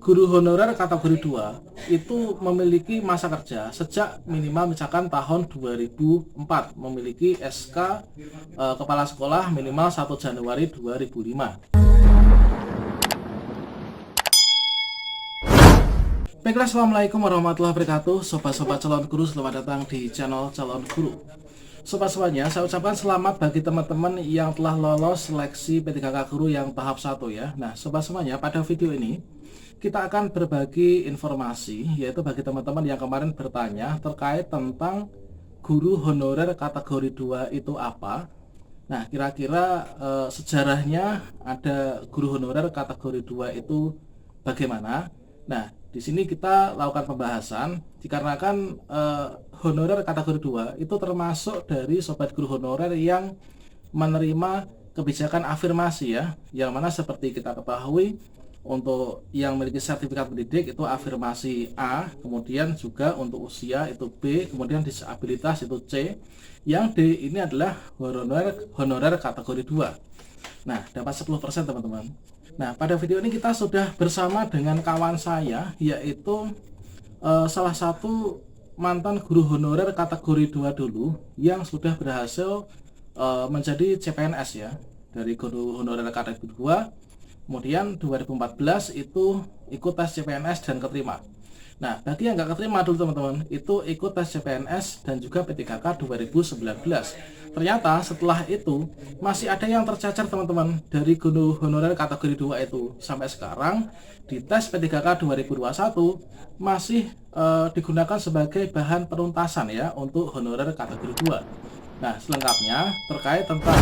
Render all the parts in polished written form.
guru honorer kategori 2 itu memiliki masa kerja sejak minimal misalkan tahun 2004, memiliki SK Kepala Sekolah minimal 1 Januari 2005. Baiklah, assalamualaikum warahmatullahi wabarakatuh. Sobat-sobat calon guru, selamat datang di channel calon guru. Sobat-sobatnya, saya ucapkan selamat bagi teman-teman yang telah lolos seleksi P3K guru yang tahap 1 ya. Nah, sobat-sobatnya, pada video ini kita akan berbagi informasi, yaitu bagi teman-teman yang kemarin bertanya terkait tentang guru honorer kategori 2 itu apa. Nah, kira-kira sejarahnya ada guru honorer kategori 2 itu bagaimana. Nah, di sini kita lakukan pembahasan dikarenakan honorer kategori 2 itu termasuk dari sobat guru honorer yang menerima kebijakan afirmasi ya, yang mana seperti kita ketahui untuk yang memiliki sertifikat pendidik itu afirmasi A, kemudian juga untuk usia itu B, kemudian disabilitas itu C, yang D ini adalah honorer kategori 2. Nah, dapat 10% teman-teman. Nah, pada video ini kita sudah bersama dengan kawan saya, yaitu salah satu mantan guru honorer kategori 2 dulu yang sudah berhasil menjadi CPNS ya, dari guru honorer kategori 2. Kemudian 2014 itu ikut tes CPNS dan keterima. Nah, bagi yang nggak keterima dulu teman-teman, itu ikut tes CPNS dan juga P3K 2019. Ternyata setelah itu masih ada yang tercacar teman-teman dari guru honorer kategori 2 itu. Sampai sekarang di tes P3K 2021 masih digunakan sebagai bahan penuntasan ya untuk honorer kategori 2. Nah, selengkapnya terkait tentang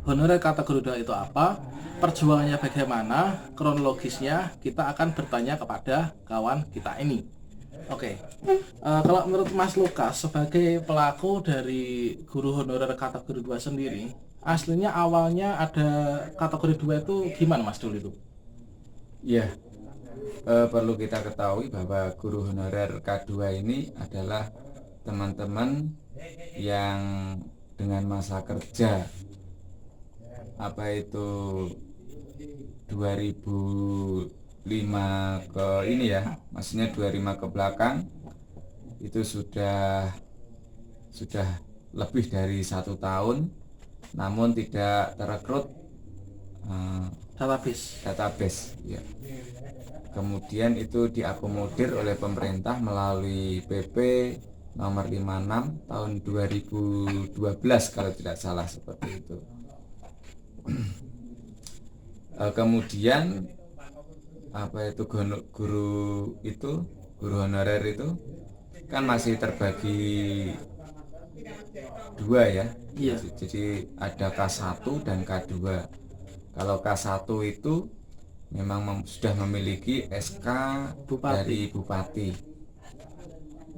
honorer kategori 2 itu apa, perjuangannya bagaimana, kronologisnya, kita akan bertanya kepada kawan kita ini. Oke, kalau menurut Mas Lukas sebagai pelaku dari guru honorer kategori 2 sendiri, aslinya awalnya ada kategori 2 itu gimana Mas dulu itu? Ya, perlu kita ketahui bahwa guru honorer K2 ini adalah teman-teman yang dengan masa kerja apa itu 2005 ke ini ya, maksudnya 2005 ke belakang itu sudah lebih dari 1 tahun, namun tidak terekrut database ya. Kemudian itu diakomodir oleh pemerintah melalui PP nomor 56 tahun 2012 kalau tidak salah, seperti itu. Kemudian apa itu guru honorer itu kan masih terbagi 2 ya. Iya. Jadi ada K1 dan K2. Kalau K1 itu memang sudah memiliki SK dari Bupati.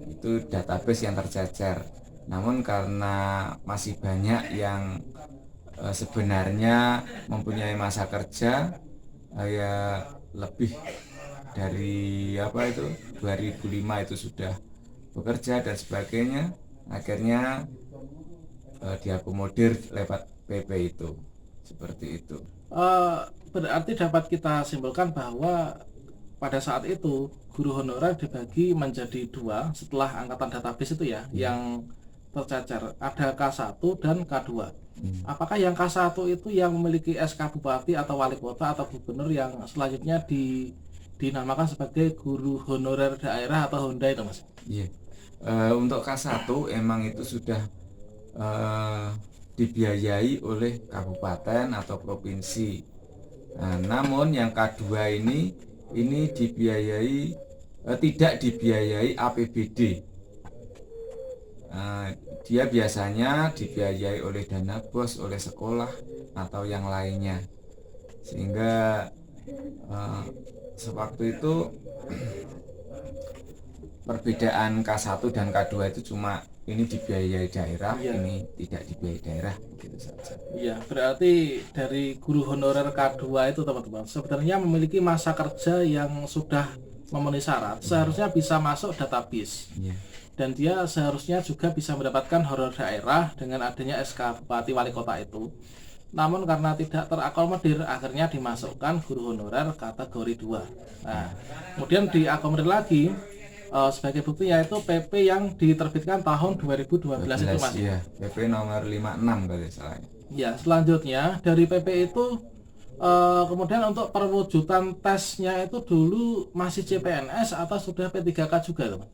Itu database yang tercecer. Namun karena masih banyak yang sebenarnya mempunyai masa kerja ya lebih dari 2005 itu sudah bekerja dan sebagainya, akhirnya diakomodir lewat PP itu, seperti itu. Berarti dapat kita simpulkan bahwa pada saat itu guru honorer dibagi menjadi 2 setelah angkatan database itu ya, yang tercacar ada K1 dan K2. Apakah yang K1 itu yang memiliki SK Bupati atau Wali Kota atau Gubernur yang selanjutnya dinamakan sebagai guru honorer daerah atau Honda itu Mas? Iya. Untuk K1 emang itu sudah dibiayai oleh kabupaten atau provinsi. Namun yang K2 ini dibiayai tidak dibiayai APBD. Dia biasanya dibiayai oleh dana bos, oleh sekolah atau yang lainnya, sehingga sewaktu itu perbedaan K1 dan K2 itu cuma ini dibiayai daerah, ini tidak dibiayai daerah, begitu saja. Iya, berarti dari guru honorer K2 itu teman-teman sebenarnya memiliki masa kerja yang sudah memenuhi syarat, seharusnya bisa masuk database. Dan dia seharusnya juga bisa mendapatkan honorer daerah dengan adanya SK Bupati Wali Kota itu. namun karena tidak terakomodir akhirnya dimasukkan guru honorer kategori 2. Nah, kemudian diakomodir lagi sebagai bukti yaitu PP yang diterbitkan tahun 2012 itu Mas. Iya, PP nomor 56 kalau salahnya. Ya, selanjutnya dari PP itu kemudian untuk perwujudan tesnya itu dulu masih CPNS atau sudah P3K juga teman?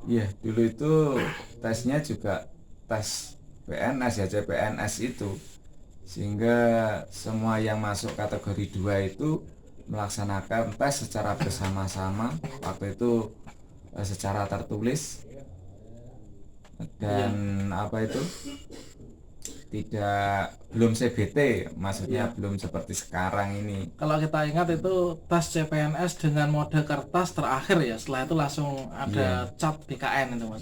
Iya, dulu itu tesnya juga tes PNS ya, CPNS itu, sehingga semua yang masuk kategori 2 itu melaksanakan tes secara bersama-sama waktu itu secara tertulis dan apa itu belum CBT, maksudnya belum seperti sekarang ini. Kalau kita ingat itu tes CPNS dengan mode kertas terakhir ya, setelah itu langsung ada cap BKN itu Mas.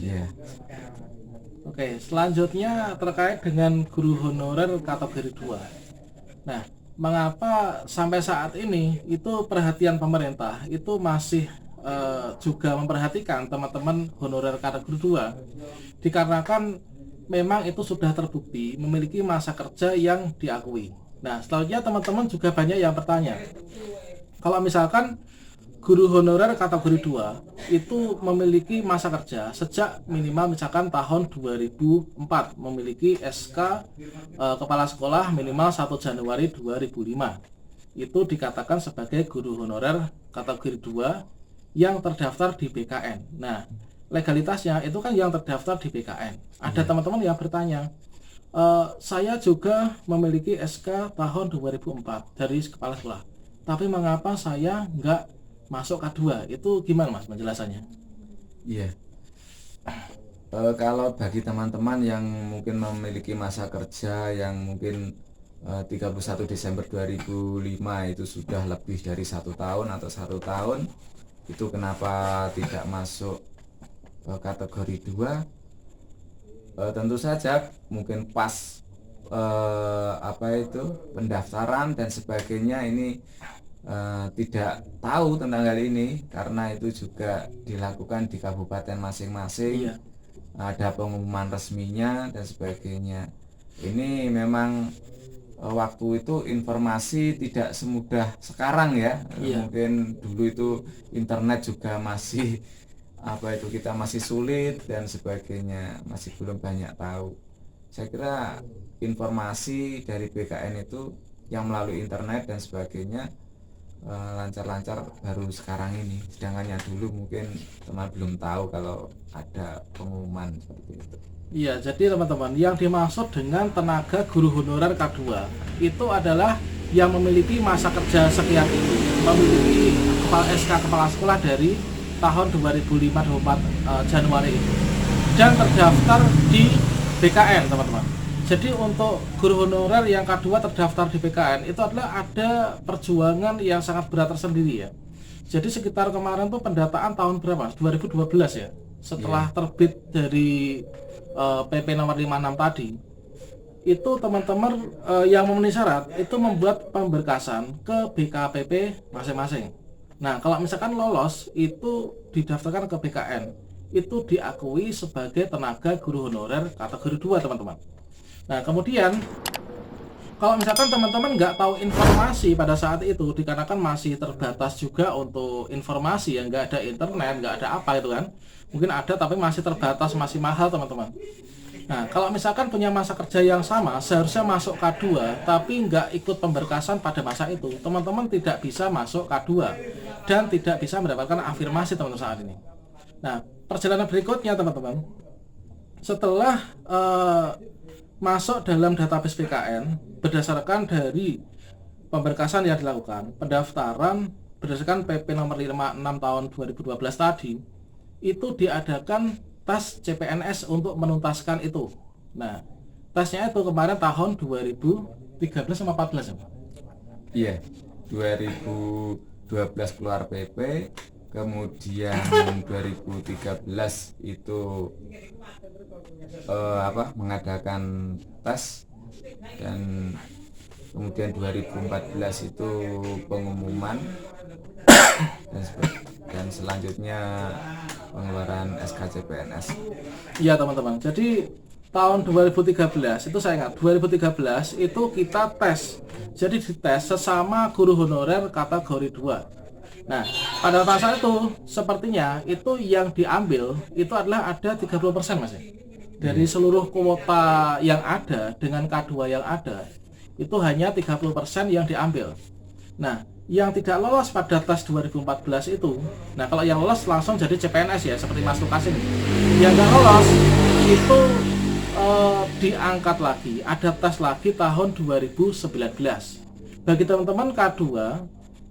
Oke, selanjutnya terkait dengan guru honorer kategori 2. Nah, mengapa sampai saat ini itu perhatian pemerintah itu masih juga memperhatikan teman-teman honorer kategori 2? Dikarenakan memang itu sudah terbukti memiliki masa kerja yang diakui. Nah, selanjutnya teman-teman juga banyak yang bertanya, kalau misalkan guru honorer kategori 2 itu memiliki masa kerja sejak minimal misalkan tahun 2004, memiliki SK kepala sekolah minimal 1 Januari 2005, itu dikatakan sebagai guru honorer kategori 2 yang terdaftar di BKN. Nah, legalitasnya itu kan yang terdaftar di BKN. Ada teman-teman yang bertanya, saya juga memiliki SK tahun 2004 dari kepala sekolah, tapi mengapa saya nggak masuk K2? Itu gimana Mas penjelasannya? Iya. Kalau bagi teman-teman yang mungkin memiliki masa kerja yang mungkin 31 Desember 2005 itu sudah lebih dari 1 tahun atau 1 tahun, itu kenapa tidak masuk kategori 2? Tentu saja mungkin pas pendaftaran dan sebagainya ini tidak tahu tentang hal ini, karena itu juga dilakukan di kabupaten masing-masing. Ada pengumuman resminya dan sebagainya. Ini memang waktu itu informasi tidak semudah sekarang ya. Mungkin dulu itu internet juga masih kita masih sulit dan sebagainya, masih belum banyak tahu. Saya kira informasi dari BKN itu yang melalui internet dan sebagainya lancar-lancar baru sekarang ini, sedangkan yang dulu mungkin teman belum tahu kalau ada pengumuman seperti itu. Iya, jadi teman-teman, yang dimaksud dengan tenaga guru honorer K2 itu adalah yang memiliki masa kerja sekian itu, memiliki SK kepala sekolah dari tahun 2005-2004 Januari itu, dan terdaftar di BKN teman-teman. Jadi untuk guru honorer yang K2 terdaftar di BKN itu adalah ada perjuangan yang sangat berat tersendiri ya. Jadi sekitar kemarin tuh pendataan tahun berapa? 2012 ya. Setelah terbit dari PP nomor 56 tadi, itu teman-teman yang memenuhi syarat itu membuat pemberkasan ke BKPP masing-masing. Nah, kalau misalkan lolos itu didaftarkan ke BKN, itu diakui sebagai tenaga guru honorer kategori 2 teman-teman. Nah, kemudian kalau misalkan teman-teman nggak tahu informasi pada saat itu, dikarenakan masih terbatas juga untuk informasi yang nggak ada internet, nggak ada apa itu kan, mungkin ada tapi masih terbatas, masih mahal teman-teman. Nah, kalau misalkan punya masa kerja yang sama, seharusnya masuk K2 tapi nggak ikut pemberkasan pada masa itu, teman-teman tidak bisa masuk K2 dan tidak bisa mendapatkan afirmasi teman-teman saat ini. Nah, perjalanan berikutnya teman-teman, setelah masuk dalam database BKN berdasarkan dari pemberkasan yang dilakukan, pendaftaran berdasarkan PP nomor 56 tahun 2012 tadi, itu diadakan tes CPNS untuk menuntaskan itu. Nah, tesnya itu kemarin tahun 2013 sama 14 ya Pak? Iya, 2012 keluar PP, kemudian 2013 itu mengadakan tes, dan kemudian 2014 itu pengumuman dan selanjutnya pengeluaran SKCPNS. Iya teman-teman, jadi tahun 2013 itu saya ingat 2013 itu kita tes, jadi dites sesama guru honorer kategori 2. Nah pada masa itu sepertinya itu yang diambil itu adalah ada 30% mas ya, dari seluruh kuota yang ada dengan K2 yang ada itu hanya 30% yang diambil. Nah yang tidak lolos pada tes 2014 itu, nah kalau yang lolos langsung jadi CPNS ya seperti Mas Lukas ini. Yang nggak lolos itu diangkat lagi, ada tes lagi tahun 2019. Bagi teman-teman K2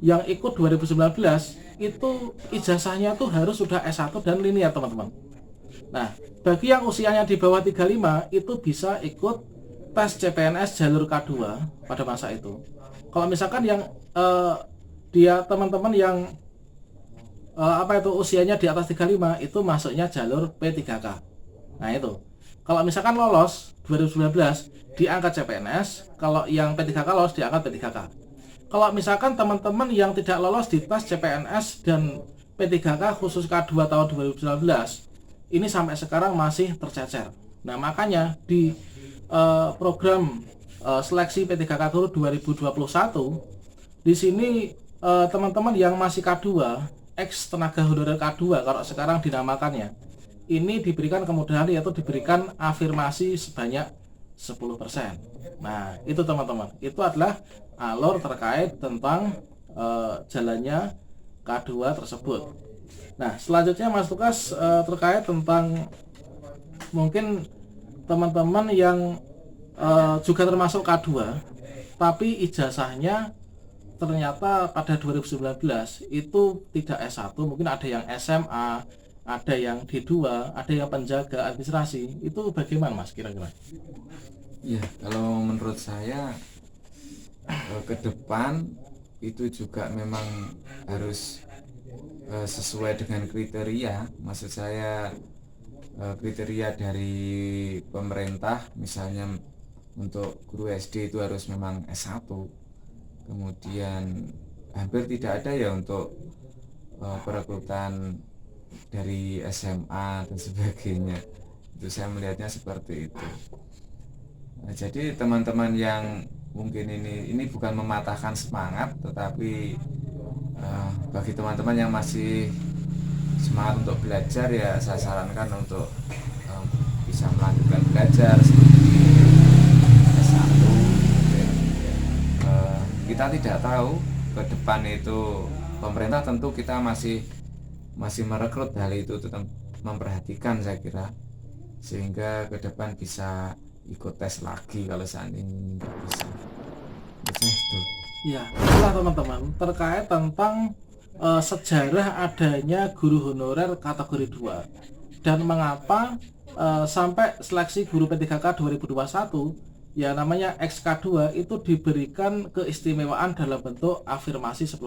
yang ikut 2019 itu ijazahnya tuh harus sudah S1 dan linear teman-teman. Nah bagi yang usianya di bawah 35 itu bisa ikut tes CPNS jalur K2 pada masa itu. Kalau misalkan yang dia teman-teman yang usianya di atas 35 itu masuknya jalur P3K. Nah itu kalau misalkan lolos 2019 diangkat CPNS, kalau yang P3K lolos diangkat P3K. Kalau misalkan teman-teman yang tidak lolos di tes CPNS dan P3K khusus K2 tahun 2019 ini sampai sekarang masih tercecer. Nah makanya di program seleksi P3K Guru 2021 di sini teman-teman yang masih K2 ex tenaga honorer K2 kalau sekarang dinamakannya, ini diberikan kemudahan yaitu diberikan afirmasi sebanyak 10%. Nah itu teman-teman, itu adalah alur terkait tentang jalannya K2 tersebut. Nah selanjutnya Mas Lukas terkait tentang mungkin teman-teman yang juga termasuk K2 tapi ijazahnya ternyata pada 2019 itu tidak S1, mungkin ada yang SMA, ada yang D2, ada yang penjaga administrasi. Itu bagaimana Mas kira-kira? Ya, kalau menurut saya ke depan itu juga memang harus sesuai dengan kriteria. Maksud saya kriteria dari pemerintah, misalnya untuk guru SD itu harus memang S1. Kemudian hampir tidak ada ya untuk perekrutan dari SMA dan sebagainya. Itu saya melihatnya seperti itu. Nah, jadi teman-teman yang mungkin ini bukan mematahkan semangat, tetapi bagi teman-teman yang masih semangat untuk belajar ya saya sarankan untuk bisa melanjutkan belajar seperti S1. Kita tidak tahu ke depan itu pemerintah tentu kita masih merekrut, hal itu tetap memperhatikan saya kira, sehingga ke depan bisa ikut tes lagi kalau seandainya tidak bisa. Itu. Ya, itulah teman-teman terkait tentang sejarah adanya guru honorer kategori 2 dan mengapa sampai seleksi guru P3K 2021 ya namanya XK2 itu diberikan keistimewaan dalam bentuk afirmasi 10%.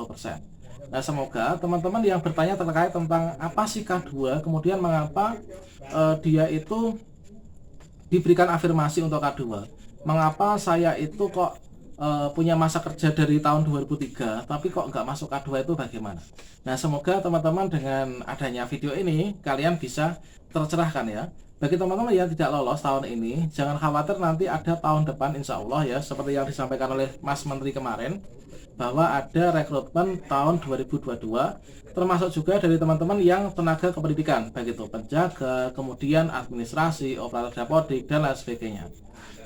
Nah semoga teman-teman yang bertanya terkait tentang apa sih K2 kemudian mengapa dia itu diberikan afirmasi untuk K2, mengapa saya itu kok punya masa kerja dari tahun 2003 tapi kok nggak masuk K2 itu bagaimana. Nah semoga teman-teman dengan adanya video ini kalian bisa tercerahkan ya. Bagi teman-teman yang tidak lolos tahun ini, jangan khawatir, nanti ada tahun depan insya Allah ya, seperti yang disampaikan oleh Mas Menteri kemarin bahwa ada rekrutmen tahun 2022, termasuk juga dari teman-teman yang tenaga kependidikan, baik itu penjaga, kemudian administrasi, operator dapodik, dan lain sebagainya.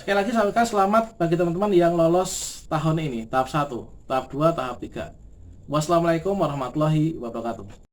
Sekali lagi saya ucapkan selamat bagi teman-teman yang lolos tahun ini, tahap 1, tahap 2, tahap 3. Wassalamualaikum warahmatullahi wabarakatuh.